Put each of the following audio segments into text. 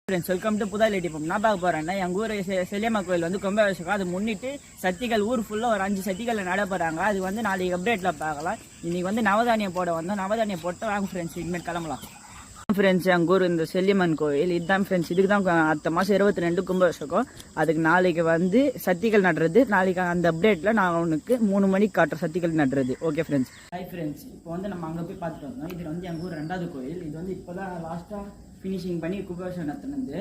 Friends welcome to புதா லேட்டிப்போம். நான் பார்க்க போகிறேன்னா எங்கள் ஊர் செல்லியம்மா கோயில் வந்து கும்பாபிஷேகம். அது முன்னிட்டு சத்திகள் ஊர் ஃபுல்லாக ஒரு 5 சத்திகளில் நட போகிறாங்க. அது வந்து நாளைக்கு அப்டேட்டில் பார்க்கலாம். இன்றைக்கி வந்து நவதானியம் போட வந்தோம். நவதானியம் போட்டு வாங்க ஃப்ரெண்ட்ஸ், இனிமேல் கிளம்பலாம். ஃப்ரெண்ட்ஸ் எங்கள் ஊர் இந்த செல்லியம்மன் கோயில் இதுதான் ஃப்ரெண்ட்ஸ். இதுக்கு தான் அடுத்த மாதம் 22 கும்பாபிஷேகம். அதுக்கு நாளைக்கு வந்து சத்திகள் நடுறது. நாளைக்கு அந்த அப்டேட்டில் நான் உனக்கு 3 மணிக்கு காட்டுற சத்திகள் நடுறது. Okay friends. ஹாய் ஃப்ரெண்ட்ஸ், இப்போ வந்து நம்ம அங்கே போய் பார்த்துட்டு வந்தோம். இது வந்து எங்கள் ஊர் 2வது கோயில். இது வந்து இப்போ தான் லாஸ்ட்டாக ஃபினிஷிங் பண்ணி கும்பாபிஷேகம் நடத்துனது.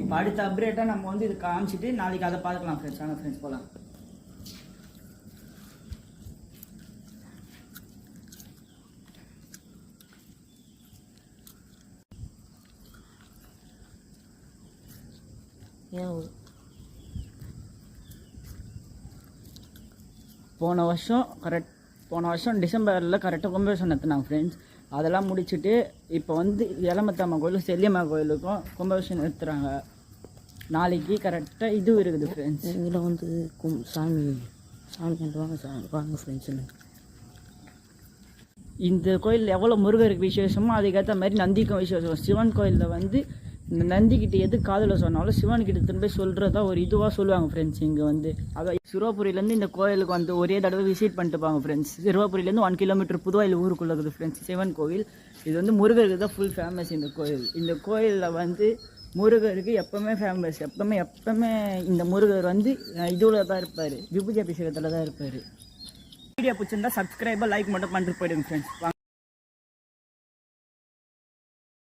இப்போ அடுத்த அப்டேட்டாக நம்ம வந்து இது காமிச்சிட்டு நாளைக்கு அதை பார்த்துக்கலாம் ஃப்ரெண்ட்ஸ். வாங்க ஃப்ரெண்ட்ஸ் போகலாம். போன வருஷம் டிசம்பரில் கரெக்டாக கும்பாபிஷேகம் நடத்தினாங்க ஃப்ரெண்ட்ஸ். அதெல்லாம் முடிச்சுட்டு இப்போ வந்து எலமத்தம்மா கோயிலும் செல்லியம்மா கோயிலுக்கும் கும்பாபிஷேகம் நிறுத்துறாங்க. நாளைக்கு கரெக்டாக இது இருக்குது ஃப்ரெண்ட்ஸ். இதில் வந்து சாமி வாங்க ஃப்ரெண்ட்ஸுன்னு. இந்த கோயில் எவ்வளோ முருகருக்கு விசேஷமோ அதுக்கேற்ற மாதிரி நந்திக்கும் விசேஷம். சிவன் கோயிலில் வந்து இந்த நந்திக்கிட்ட எது காதில் சொன்னாலும் சிவன்கிட்ட திரும்ப சொல்கிறதா ஒரு இதுவாக சொல்லுவாங்க ஃப்ரெண்ட்ஸ். இங்கே வந்து அதான் சிறுவாபுரியிலேருந்து இந்த கோயிலுக்கு வந்து ஒரே தடவை விசிட் பண்ணிட்டு போவாங்க ஃப்ரெண்ட்ஸ். சிறுவாபுரியிலேருந்து 1 கிலோமீட்டர் புதுவாயில் ஊருக்குள்ளே இருக்குது ஃப்ரெண்ட்ஸ் சிவன் கோவில். இது வந்து முருகருக்கு தான் ஃபுல் ஃபேமஸ் இந்த கோயில். இந்த கோயிலில் வந்து முருகருக்கு எப்போவுமே ஃபேமஸ். எப்போவுமே இந்த முருகர் வந்து இதுவில் தான் இருப்பார், விபூதி அபிஷேகத்தில் தான் இருப்பார். வீடியோ பிடிச்சிருந்தா சப்ஸ்கிரைபாக லைக் மட்டும் பண்ணிட்டு போயிடுங்க ஃப்ரெண்ட்ஸ்.